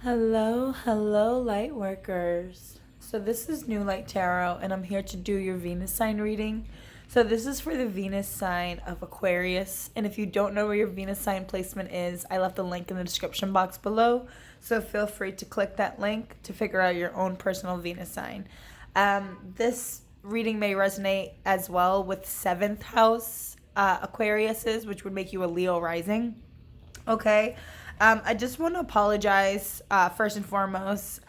Hello, light workers. So this is New Light Tarot, and I'm here to do your Venus sign reading. So this is for the Venus sign of Aquarius, and if you don't know where your Venus sign placement is, I left a link in the description box below. So feel free to click that link to figure out your own personal Venus sign. This reading may resonate as well with seventh house Aquariuses, which would make you a Leo rising. Okay. I just want to apologize first and foremost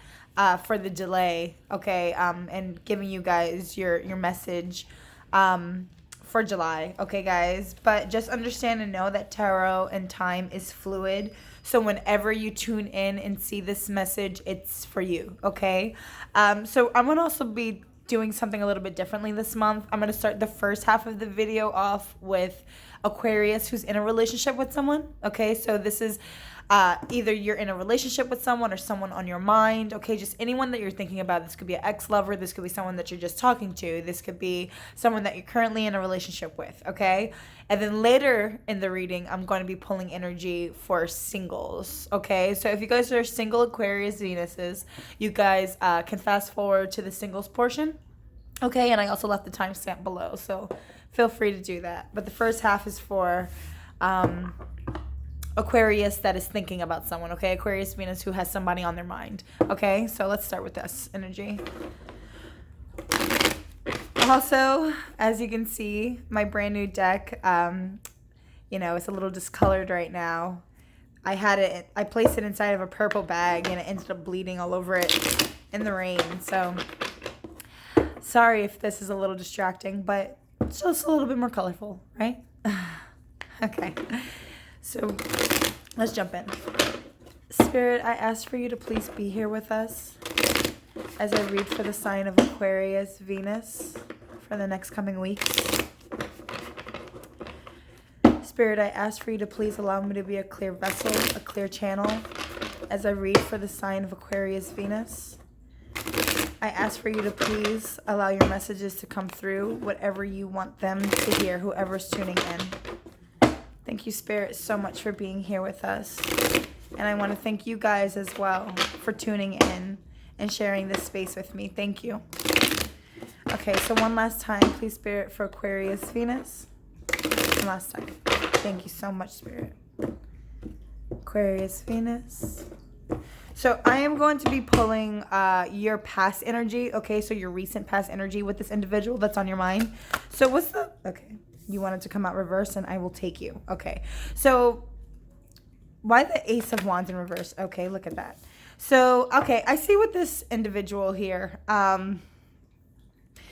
for the delay. Okay. And giving you guys your message for July. Okay, guys. But just understand and know that tarot and time is fluid. So whenever you tune in and see this message, it's for you. Okay. So I'm gonna also be doing something a little bit differently this month. I'm going to start the first half of the video off with Aquarius who's in a relationship with someone. Okay, so this is either you're in a relationship with someone or someone on your mind. Okay, just anyone that you're thinking about. This could be an ex-lover. This could be someone that you're just talking to. This could be someone that you're currently in a relationship with. Okay, and then later in the reading, I'm going to be pulling energy for singles. Okay, so if you guys are single Aquarius Venuses, you guys can fast forward to the singles portion. Okay, and I also left the timestamp below, so feel free to do that. But the first half is for Aquarius that is thinking about someone, okay? Aquarius Venus who has somebody on their mind, okay? So let's start with this energy. Also, as you can see, my brand new deck, it's a little discolored right now. I placed it inside of a purple bag and it ended up bleeding all over it in the rain, so sorry if this is a little distracting, but it's just a little bit more colorful, right? Okay, so let's jump in. Spirit, I ask for you to please be here with us as I read for the sign of Aquarius Venus for the next coming weeks. Spirit, I ask for you to please allow me to be a clear vessel, a clear channel as I read for the sign of Aquarius Venus. I ask for you to please allow your messages to come through, whatever you want them to hear, whoever's tuning in. Thank you, Spirit, so much for being here with us. And I want to thank you guys as well for tuning in and sharing this space with me. Thank you. Okay, so one last time, please, Spirit, for Aquarius Venus. One last time. Thank you so much, Spirit. Aquarius Venus. So I am going to be pulling your past energy, okay? So your recent past energy with this individual that's on your mind. So okay, you want it to come out reverse and I will take you. Okay, so why the Ace of Wands in reverse? Okay, look at that. So, okay, I see with this individual here,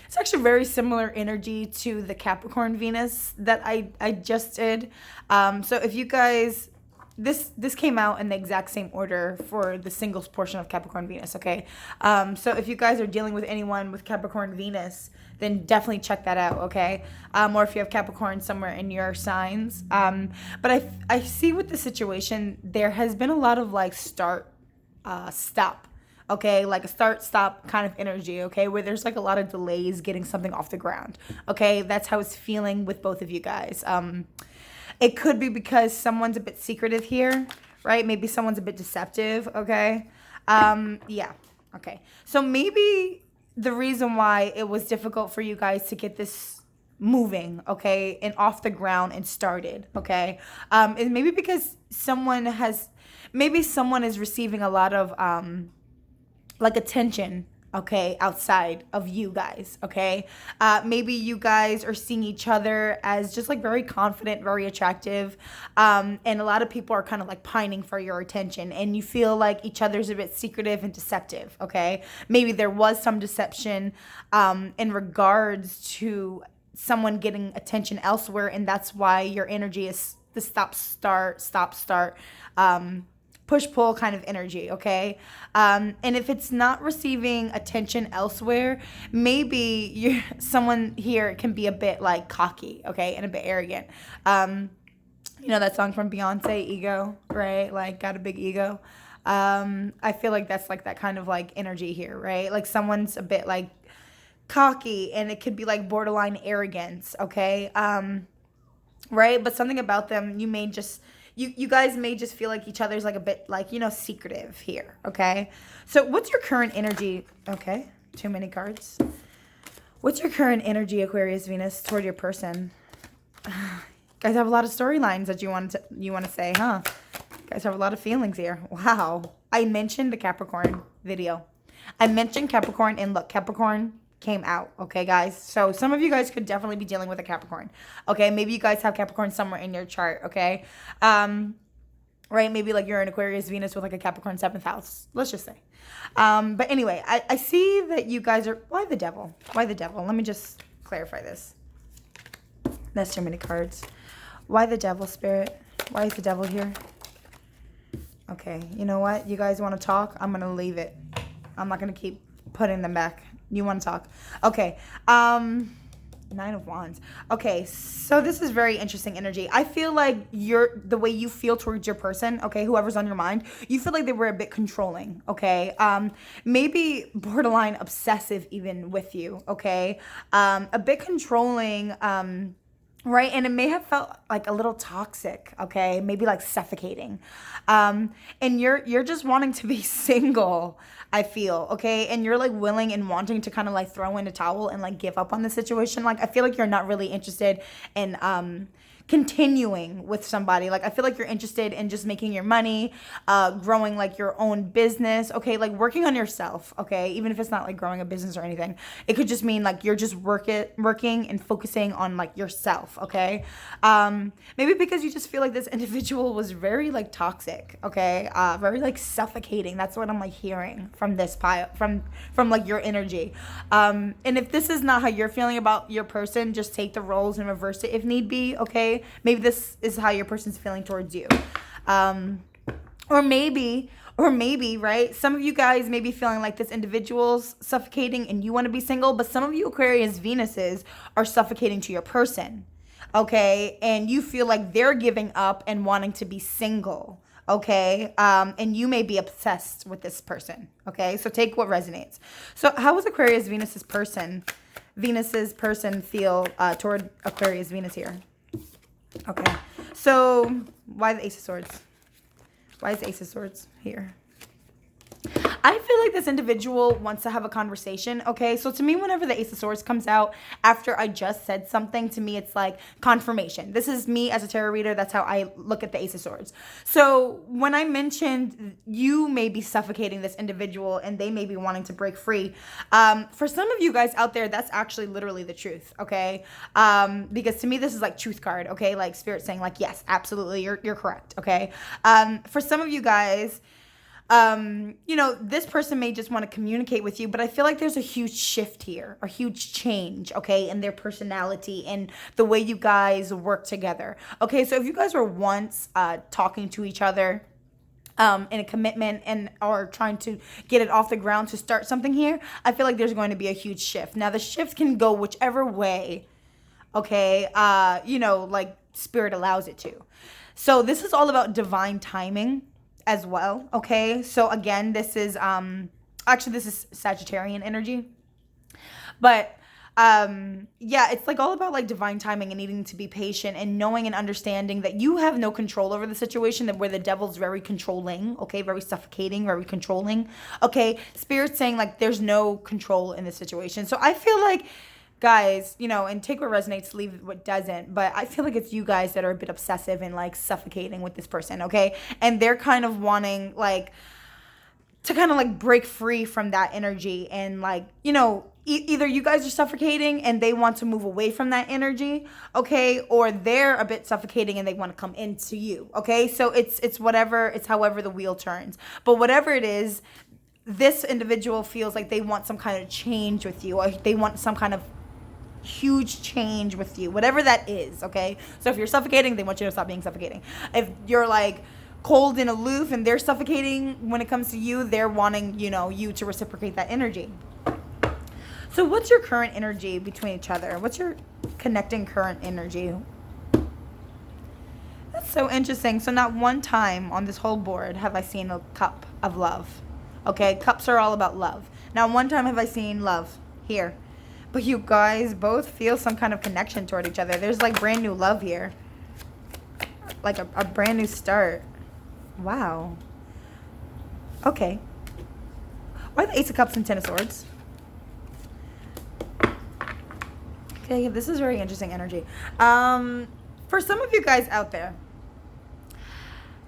it's actually very similar energy to the Capricorn Venus that I just did. So if you guys... This came out in the exact same order for the singles portion of Capricorn Venus, okay? So if you guys are dealing with anyone with Capricorn Venus, then definitely check that out, okay? Or if you have Capricorn somewhere in your signs. But I see with the situation, there has been a lot of like start, stop, okay? Like a start, stop kind of energy, okay? Where there's like a lot of delays getting something off the ground, okay? That's how it's feeling with both of you guys. It could be because someone's a bit secretive here, right? Maybe someone's a bit deceptive, okay? Yeah, okay. So maybe the reason why it was difficult for you guys to get this moving, okay, and off the ground and started, okay, is maybe because someone is receiving a lot of, like attention, okay, outside of you guys, okay? Maybe you guys are seeing each other as just like very confident, very attractive, and a lot of people are kind of like pining for your attention, and you feel like each other's a bit secretive and deceptive, okay? Maybe there was some deception in regards to someone getting attention elsewhere, and that's why your energy is the stop, start, push-pull kind of energy, okay? And if it's not receiving attention elsewhere, maybe someone here can be a bit like cocky, okay, and a bit arrogant. You know that song from Beyonce, Ego, right? Like, got a big ego. I feel like that's like that kind of like energy here, right? Like someone's a bit like cocky, and it could be like borderline arrogance, okay? Right? But something about them, you guys may just feel like each other's like a bit like, you know, secretive here, okay? So what's your current energy? Okay, too many cards. What's your current energy, Aquarius Venus, toward your person? Guys have a lot of storylines that you want to say, huh? Guys have a lot of feelings here. Wow. I mentioned the Capricorn video. I mentioned Capricorn, and look, Capricorn came out, okay, guys? So some of you guys could definitely be dealing with a Capricorn, okay? Maybe you guys have Capricorn somewhere in your chart, okay? Right? Maybe like you're an Aquarius Venus with like a Capricorn 7th house, let's just say. But anyway, I see that you guys are... Why the devil? Why the devil? Let me just clarify this. That's too many cards. Why the devil, Spirit? Why is the devil here? Okay, you know what? You guys want to talk? I'm going to leave it. I'm not going to keep putting them back. You want to talk? Okay. 9 of Wands. Okay, so this is very interesting energy. I feel like the way you feel towards your person, okay, whoever's on your mind, you feel like they were a bit controlling, okay? Maybe borderline obsessive even with you, okay? A bit controlling, right? And it may have felt like a little toxic, okay? Maybe like suffocating. And you're just wanting to be single, I feel, okay? And you're like willing and wanting to kind of like throw in a towel and like give up on the situation. Like I feel like you're not really interested in continuing with somebody. Like I feel like you're interested in just making your money, growing like your own business, okay? Like working on yourself, okay? Even if it's not like growing a business or anything. It could just mean like you're just working and focusing on like yourself, okay? Maybe because you just feel like this individual was very like toxic, okay? Very like suffocating. That's what I'm like hearing from this pile, from like your energy. And if this is not how you're feeling about your person, just take the roles and reverse it if need be, okay? Maybe this is how your person's feeling towards you. Or maybe, right? Some of you guys may be feeling like this individual's suffocating and you want to be single, but some of you Aquarius Venuses are suffocating to your person, okay? And you feel like they're giving up and wanting to be single, okay? And you may be obsessed with this person, okay? So take what resonates. So how was Aquarius Venus's person feel toward Aquarius Venus here? Okay, so why the Ace of Swords? Why is the Ace of Swords here? I feel like this individual wants to have a conversation, okay? So to me, whenever the Ace of Swords comes out after I just said something, to me, it's like confirmation. This is me as a tarot reader. That's how I look at the Ace of Swords. So when I mentioned you may be suffocating this individual and they may be wanting to break free, for some of you guys out there, that's actually literally the truth, okay? Because to me, this is like truth card, okay? Like Spirit saying like, yes, absolutely, you're correct, okay? For some of you guys, you know, this person may just want to communicate with you, but I feel like there's a huge shift here, a huge change, okay, in their personality and the way you guys work together. Okay, so if you guys were once talking to each other in a commitment and are trying to get it off the ground to start something here, I feel like there's going to be a huge shift. Now, the shift can go whichever way, okay, you know, like Spirit allows it to. So this is all about divine timing as well, okay? So again, this is actually this is Sagittarian energy, but yeah, it's like all about like divine timing and needing to be patient and knowing and understanding that you have no control over the situation, that where the devil's very controlling, okay, very suffocating, very controlling, okay? Spirit's saying like there's no control in this situation. So I feel like, guys, you know, and take what resonates, leave what doesn't. But I feel like it's you guys that are a bit obsessive and like suffocating with this person, okay? And they're kind of wanting like to kind of like break free from that energy and like, you know, either you guys are suffocating and they want to move away from that energy, okay? Or they're a bit suffocating and they want to come into you, okay? So it's whatever, it's however the wheel turns. But whatever it is, this individual feels like they want some kind of change with you, or they want some kind of huge change with you, whatever that is, okay? So if you're suffocating, they want you to stop being suffocating. If you're like cold and aloof and they're suffocating when it comes to you, they're wanting, you know, you to reciprocate that energy. So what's your current energy between each other? What's your connecting current energy? That's so interesting. So not one time on this whole board have I seen a cup of love, okay? Cups are all about love. Not one time have I seen love here. But you guys both feel some kind of connection toward each other. There's like brand new love here. like a brand new start. Wow. Okay. Why the Ace of Cups and Ten of Swords? Okay, this is very interesting energy. For some of you guys out there,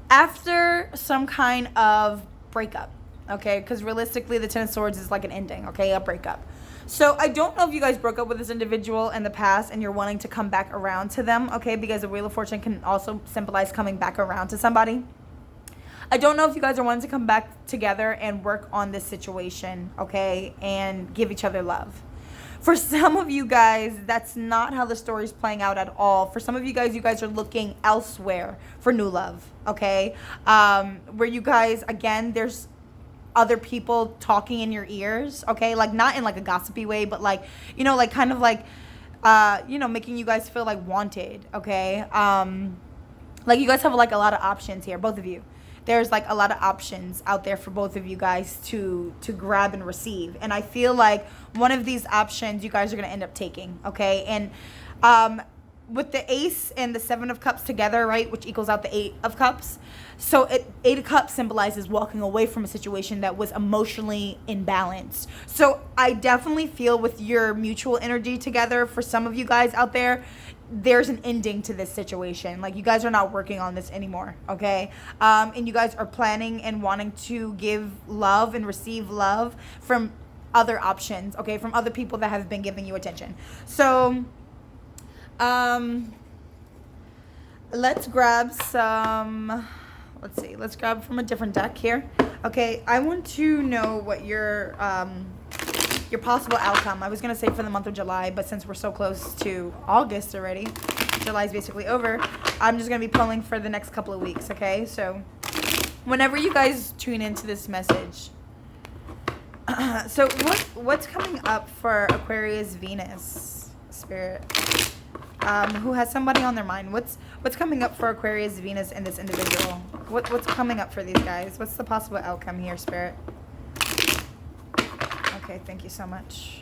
after some kind of breakup, okay, because realistically the Ten of Swords is like an ending, okay, a breakup. So I don't know if you guys broke up with this individual in the past and you're wanting to come back around to them, okay, because the Wheel of Fortune can also symbolize coming back around to somebody. I don't know if you guys are wanting to come back together and work on this situation, okay, and give each other love. For some of you guys, that's not how the story's playing out at all. For some of you guys are looking elsewhere for new love, okay? Where you guys, again, there's other people talking in your ears, okay? Like, not in like a gossipy way, but like, you know, like kind of like, you know, making you guys feel like wanted, okay? Like you guys have like a lot of options here, both of you. There's like a lot of options out there for both of you guys to grab and receive. And I feel like one of these options you guys are going to end up taking, okay? And with the Ace and the Seven of Cups together, right, which equals out the Eight of Cups. So Eight of Cups symbolizes walking away from a situation that was emotionally imbalanced. So I definitely feel with your mutual energy together, for some of you guys out there, there's an ending to this situation. Like, you guys are not working on this anymore, okay? And you guys are planning and wanting to give love and receive love from other options, okay? From other people that have been giving you attention. So, let's grab some, let's grab from a different deck here. Okay, I want to know what your possible outcome. I was going to say for the month of July, but since we're so close to August already, July's basically over, I'm just going to be pulling for the next couple of weeks, okay? So whenever you guys tune into this message, so what's coming up for Aquarius Venus, Spirit? Who has somebody on their mind? What's coming up for Aquarius Venus and this individual? What's coming up for these guys? What's the possible outcome here, Spirit? Okay, thank you so much.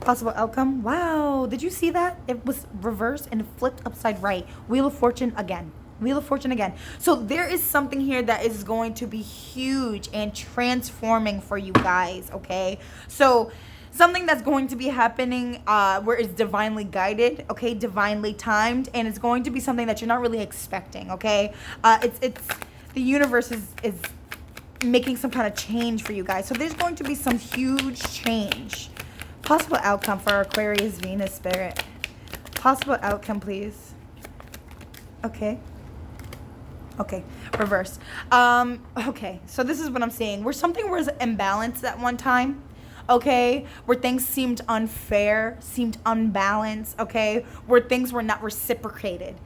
Possible outcome. Wow, did you see that? It was reversed and flipped upside right. Wheel of Fortune again. Wheel of Fortune again. So there is something here that is going to be huge and transforming for you guys, okay? So something that's going to be happening where it's divinely guided, okay, divinely timed, and it's going to be something that you're not really expecting, okay? It's the universe is making some kind of change for you guys. So there's going to be some huge change. Possible outcome for Aquarius Venus, Spirit. Possible outcome, please. Okay. Okay, reverse. Okay, so this is what I'm saying. Where something was imbalanced at one time, okay, where things seemed unfair, seemed unbalanced, okay, where things were not reciprocated.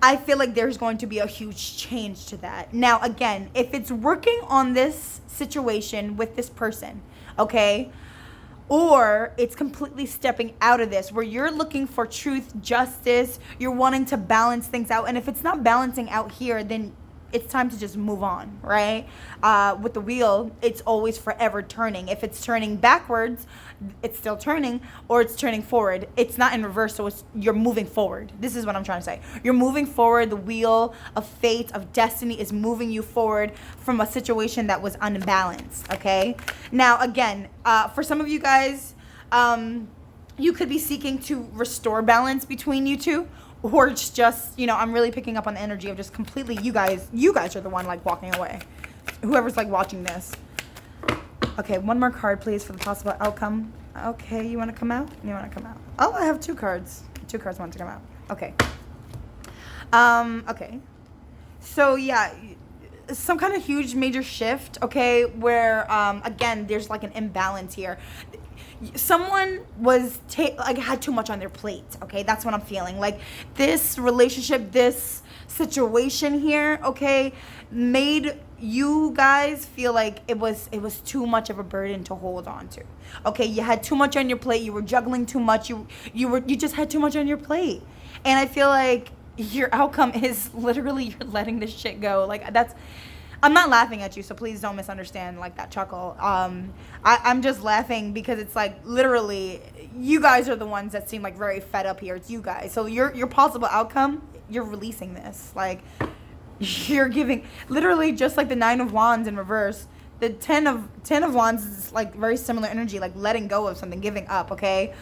I feel like there's going to be a huge change to that. Now, again, if it's working on this situation with this person, okay, or it's completely stepping out of this, where you're looking for truth, justice, you're wanting to balance things out, and if it's not balancing out here, then it's time to just move on, right? With the wheel, it's always forever turning. If it's turning backwards, it's still turning, or it's turning forward. It's not in reverse, so you're moving forward. This is what I'm trying to say. You're moving forward. The wheel of fate, of destiny is moving you forward from a situation that was unbalanced, okay? Now, again, for some of you guys, you could be seeking to restore balance between you two, or it's just, you know, I'm really picking up on the energy of just completely you guys are the one like walking away. Whoever's like watching this. Okay, one more card, please, for the possible outcome. Okay, you want to come out? You want to come out? Oh, I have two cards. Two cards want to come out. Okay. Okay. So, yeah, some kind of huge major shift, okay, where, again, there's like an imbalance here. Someone was had too much on their plate, okay? That's what I'm feeling. Like, this relationship, this situation here, okay, made you guys feel like it was too much of a burden to hold on to. Okay, you had too much on your plate. You were juggling too much. You just had too much on your plate. And I feel like your outcome is literally you're letting this shit go. Like, that's, I'm not laughing at you, so please don't misunderstand like that chuckle. I'm just laughing because it's like literally you guys are the ones that seem like very fed up here. It's you guys. So your possible outcome, you're releasing this. Like, you're giving, literally just like the 9 of Wands in reverse. The 10 of Wands is like very similar energy, like letting go of something, giving up, okay?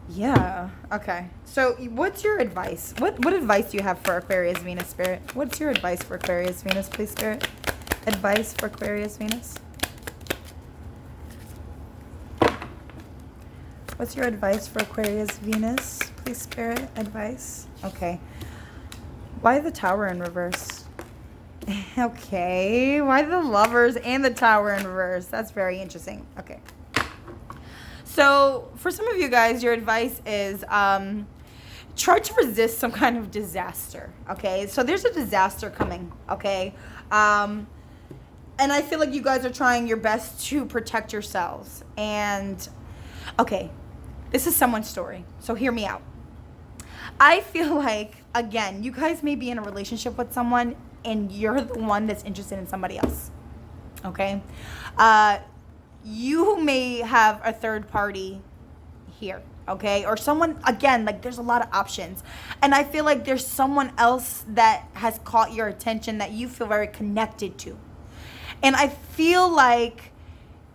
Yeah, okay. So what's your advice? What advice do you have for Aquarius Venus, Spirit? What's your advice for Aquarius Venus, please, Spirit? Advice for Aquarius Venus? What's your advice for Aquarius Venus, please, Spirit? Advice? Okay. Why the Tower in reverse? Okay. Why the Lovers and the Tower in reverse? That's very interesting. Okay. So for some of you guys, your advice is try to resist some kind of disaster. Okay. So there's a disaster coming. Okay. And I feel like you guys are trying your best to protect yourselves. And okay, this is someone's story. So hear me out. I feel like, again, you guys may be in a relationship with someone and you're the one that's interested in somebody else. Okay? You may have a third party here. Okay? Or someone, again, like there's a lot of options. And I feel like there's someone else that has caught your attention that you feel very connected to. And I feel like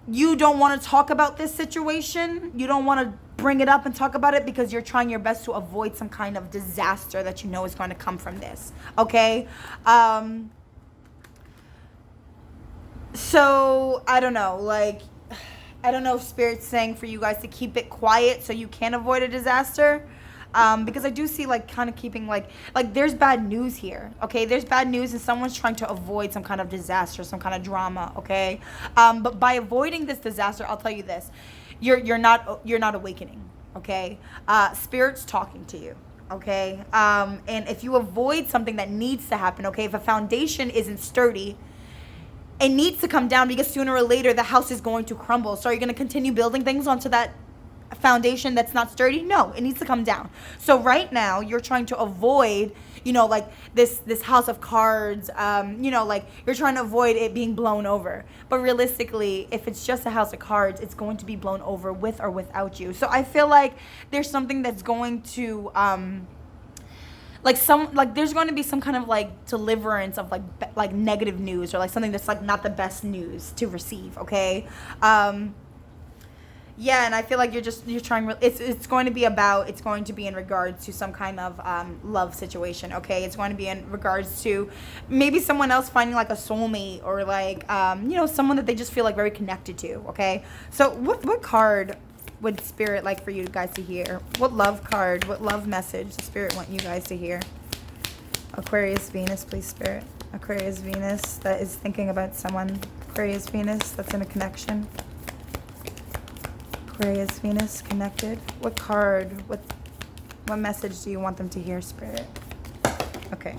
you don't want to talk about this situation. You don't want to bring it up and talk about it because you're trying your best to avoid some kind of disaster that you know is going to come from this. Okay? So, I don't know. Like, I don't know if Spirit's saying for you guys to keep it quiet so you can avoid a disaster. Because I do see like kind of keeping like there's bad news here. Okay, there's bad news and someone's trying to avoid some kind of disaster, some kind of drama. Okay, but by avoiding this disaster, I'll tell you this: you're not awakening. Okay, Spirit's talking to you. Okay, and if you avoid something that needs to happen, okay, if a foundation isn't sturdy, it needs to come down because sooner or later the house is going to crumble. So are you going to continue building things onto that foundation that's not sturdy? No, it needs to come down. So right now you're trying to avoid, like this house of cards, like you're trying to avoid it being blown over. But realistically, if it's just a house of cards, it's going to be blown over with or without you. So I feel like there's something that's going to there's going to be some kind of like deliverance of like negative news or like something that's like not the best news to receive. Okay. Yeah, and I feel like you're trying. It's going to be in regards to some kind of love situation. Okay, it's going to be in regards to maybe someone else finding like a soulmate or like someone that they just feel like very connected to. Okay, so what card would Spirit like for you guys to hear? What love card? What love message does Spirit want you guys to hear? Aquarius Venus, please, Spirit. Aquarius Venus that is thinking about someone. Aquarius Venus that's in a connection. Aquarius Venus connected. What card? What message do you want them to hear, Spirit? Okay,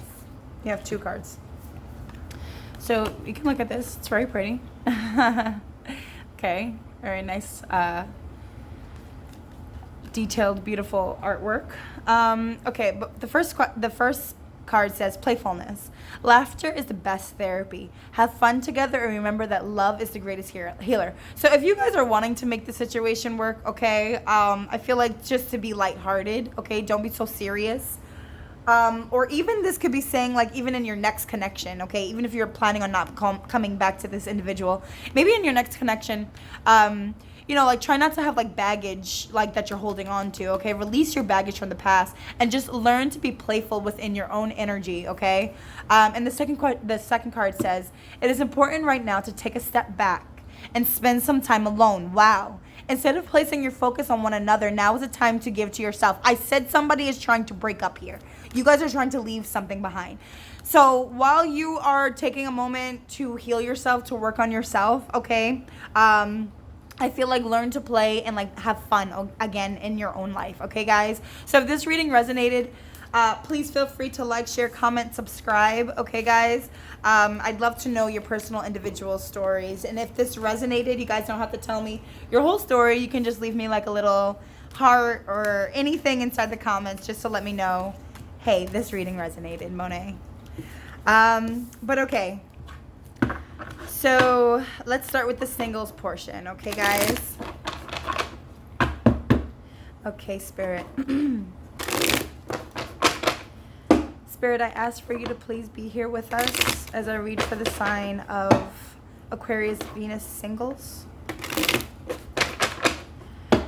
you have 2 cards. So you can look at this. It's very pretty. Okay, very nice, detailed, beautiful artwork. Okay, but the first card says playfulness. Laughter is the best therapy. Have fun together and remember that love is the greatest healer. So if you guys are wanting to make the situation work, okay, I feel like just to be lighthearted, okay, don't be so serious. Or even this could be saying like even in your next connection, okay, even if you're planning on not coming back to this individual, maybe in your next connection, like try not to have like baggage like that you're holding on to, okay? Release your baggage from the past and just learn to be playful within your own energy, okay? And the second card says, it is important right now to take a step back and spend some time alone. Wow. Instead of placing your focus on one another, now is the time to give to yourself. I said somebody is trying to break up here. You guys are trying to leave something behind. So while you are taking a moment to heal yourself, to work on yourself, okay, I feel like learn to play and like have fun again in your own life. Okay, guys? So if this reading resonated, please feel free to like, share, comment, subscribe. Okay, guys? I'd love to know your personal individual stories. And if this resonated, you guys don't have to tell me your whole story. You can just leave me like a little heart or anything inside the comments just to let me know, hey, this reading resonated, Monet. But okay. So let's start with the singles portion, okay, guys? Okay, Spirit. Spirit, I ask for you to please be here with us as I read for the sign of Aquarius Venus singles.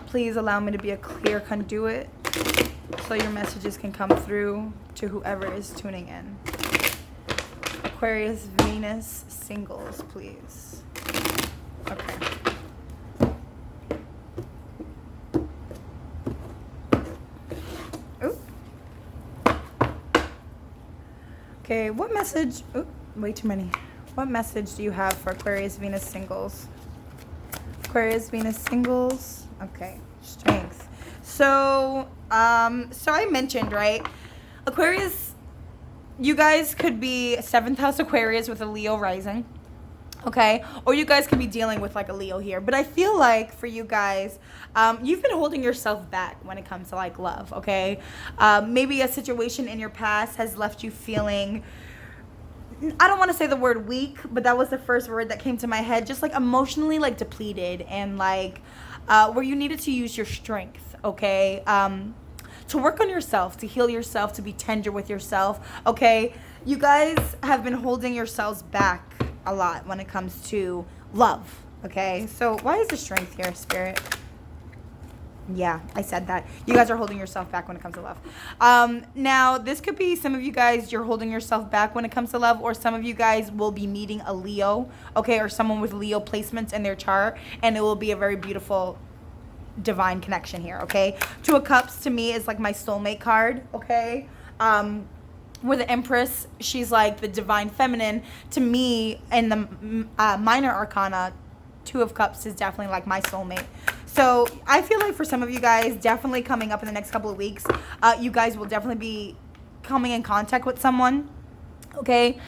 Please allow me to be a clear conduit so your messages can come through to whoever is tuning in. Aquarius Venus singles, please. Okay. Ooh. Okay, what message? Ooh, way too many. What message do you have for Aquarius Venus singles? Aquarius Venus singles. Okay, strength. So I mentioned, right? Aquarius, you guys could be 7th house Aquarius with a Leo rising. Okay, or you guys could be dealing with like a Leo here, but I feel like for you guys, you've been holding yourself back when it comes to like love. Okay, maybe a situation in your past has left you feeling, I don't want to say the word weak, but that was the first word that came to my head, just like emotionally like depleted and like where you needed to use your strength, okay, to work on yourself, to heal yourself, to be tender with yourself. Okay, you guys have been holding yourselves back a lot when it comes to love. Okay, so why is the strength here, Spirit? Yeah, I said that. You guys are holding yourself back when it comes to love. Now, this could be some of you guys, you're holding yourself back when it comes to love, or some of you guys will be meeting a Leo, okay, or someone with Leo placements in their chart, and it will be a very beautiful divine connection here, okay? Two of Cups to me is like my soulmate card, okay? Where the Empress, she's like the divine feminine. To me, in the minor arcana, Two of Cups is definitely like my soulmate. So I feel like for some of you guys, definitely coming up in the next couple of weeks, you guys will definitely be coming in contact with someone, okay?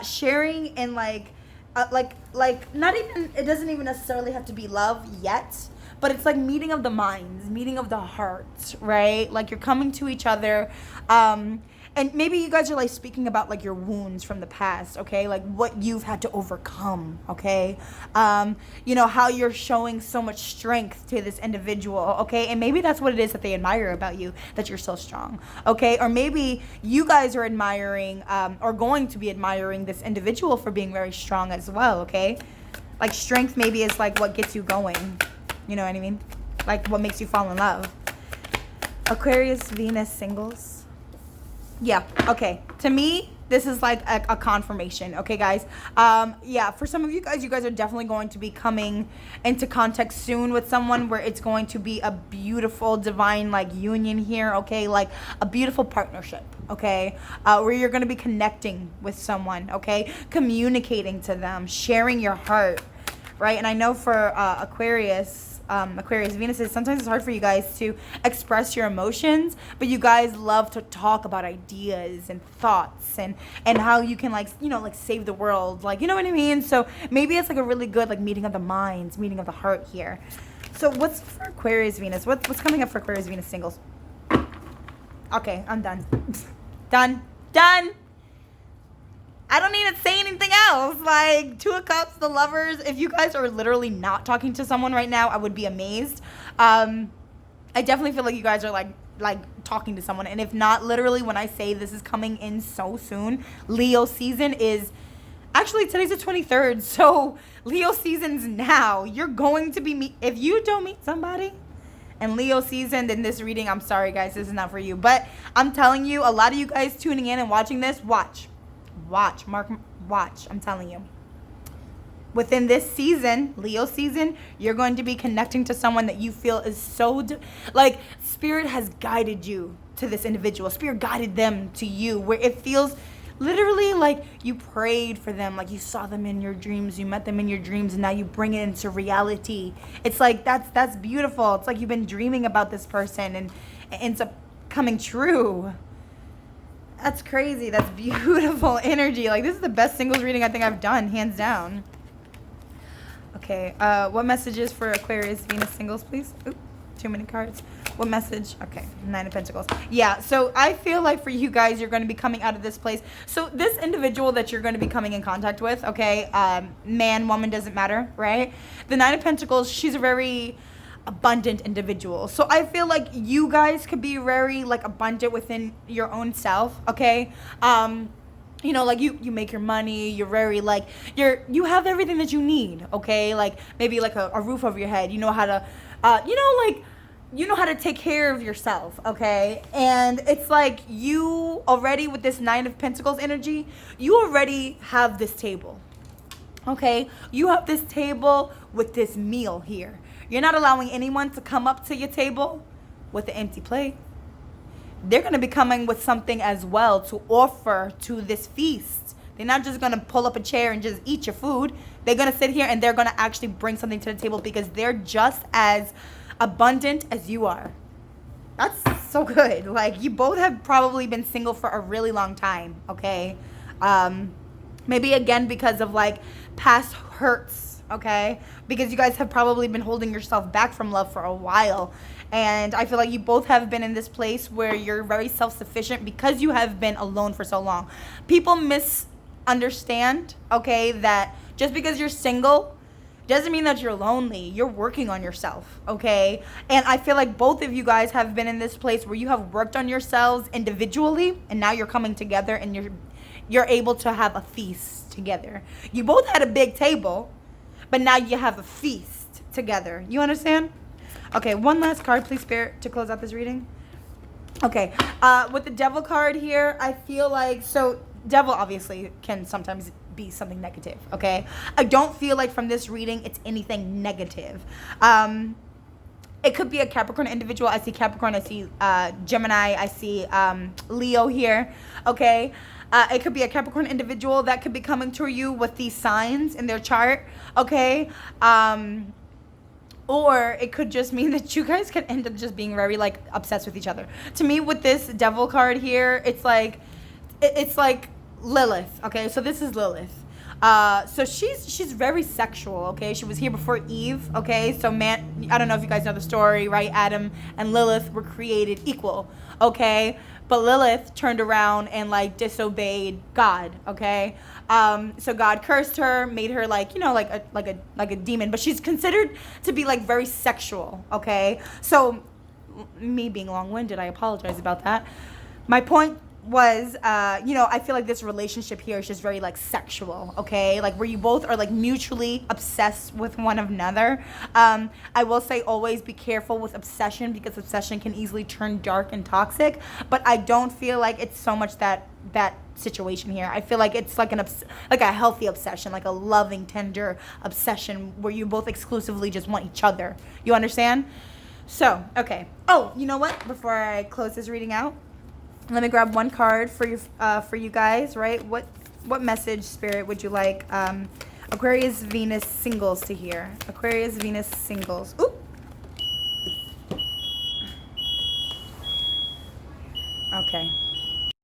Sharing and like not even, it doesn't even necessarily have to be love yet, but it's like meeting of the minds, meeting of the hearts, right? Like you're coming to each other, and maybe you guys are like speaking about like your wounds from the past, okay? Like what you've had to overcome, okay? You know, how you're showing so much strength to this individual, okay? And maybe that's what it is that they admire about you, that you're so strong, okay? Or maybe you guys are admiring, or going to be admiring this individual for being very strong as well, okay? Like strength maybe is like what gets you going, you know what I mean? Like what makes you fall in love. Aquarius Venus singles. Yeah, okay. To me, this is like a confirmation, okay, guys? Yeah, for some of you guys are definitely going to be coming into contact soon with someone where it's going to be a beautiful divine like union here, okay? Like a beautiful partnership, okay? Where you're going to be connecting with someone, okay? Communicating to them, sharing your heart, right? And I know for Aquarius Venus, sometimes it's hard for you guys to express your emotions, but you guys love to talk about ideas and thoughts and how you can like, you know, like save the world, like, you know what I mean? So maybe it's like a really good like meeting of the minds, meeting of the heart here. So what's for Aquarius Venus? What's coming up for Aquarius Venus singles? Okay, I'm done. Done. I don't need to say anything else. Like, Two of Cups, the lovers, if you guys are literally not talking to someone right now, I would be amazed. I definitely feel like you guys are like talking to someone. And if not, literally when I say this is coming in so soon, Leo season is, actually today's the 23rd. So Leo season's now. You're going to be, if you don't meet somebody and Leo season, then this reading, I'm sorry guys, this is not for you. But I'm telling you, a lot of you guys tuning in and watching this, watch, I'm telling you. Within this season, Leo season, you're going to be connecting to someone that you feel is so, like, Spirit has guided you to this individual. Spirit guided them to you, where it feels literally like you prayed for them, like you saw them in your dreams, you met them in your dreams, and now you bring it into reality. It's like, that's beautiful. It's like you've been dreaming about this person, and it ends up coming true. That's crazy. That's beautiful energy. Like, this is the best singles reading I think I've done, hands down. Okay, what messages for Aquarius Venus singles, please? Oop, too many cards. What message? Okay, 9 of Pentacles. Yeah, so I feel like for you guys, you're going to be coming out of this place. So this individual that you're going to be coming in contact with, okay, man, woman, doesn't matter, right? The 9 of Pentacles, she's a very abundant individuals. So I feel like you guys could be very like abundant within your own self, okay? You know, like you make your money, you're very like you have everything that you need, okay? Like maybe like a roof over your head. You know how to you know how to take care of yourself, okay? And it's like you already, with this Nine of Pentacles energy, you already have this table, okay? You have this table with this meal here. You're not allowing anyone to come up to your table with an empty plate. They're going to be coming with something as well to offer to this feast. They're not just going to pull up a chair and just eat your food. They're going to sit here and they're going to actually bring something to the table because they're just as abundant as you are. That's so good. Like, you both have probably been single for a really long time, okay? Maybe again because of like past hurts, okay? Because you guys have probably been holding yourself back from love for a while. And I feel like you both have been in this place where you're very self-sufficient because you have been alone for so long. People misunderstand, okay, that just because you're single doesn't mean that you're lonely. You're working on yourself, okay? And I feel like both of you guys have been in this place where you have worked on yourselves individually, and now you're coming together and you're able to have a feast together. You both had a big table, but now you have a feast together. You understand? Okay, one last card, please, Spirit, to close out this reading. Okay, with the Devil card here, I feel like, so Devil obviously can sometimes be something negative, okay? I don't feel like from this reading it's anything negative. It could be a Capricorn individual. I see Capricorn, I see Gemini, I see Leo here, okay? It could be a Capricorn individual that could be coming to you with these signs in their chart, okay? Or it could just mean that you guys could end up just being very like obsessed with each other. To me, with this Devil card here, it's like Lilith. Okay, so this is Lilith. So she's very sexual. Okay, she was here before Eve. Okay, so I don't know if you guys know the story, right? Adam and Lilith were created equal. Okay, but Lilith turned around and like disobeyed God. Okay, so God cursed her, made her like, you know, like a demon. But she's considered to be like very sexual. Okay, so me being long-winded, I apologize about that. My point was, you know, I feel like this relationship here is just very like sexual, okay? Like where you both are like mutually obsessed with one another. I will say always be careful with obsession because obsession can easily turn dark and toxic, but I don't feel like it's so much that situation here. I feel like it's like like a healthy obsession, like a loving, tender obsession where you both exclusively just want each other. You understand? So, okay. Oh, you know what? Before I close this reading out, let me grab one card for you guys, right? What message, Spirit, would you like Aquarius Venus singles to hear? Aquarius Venus singles. Ooh. Okay.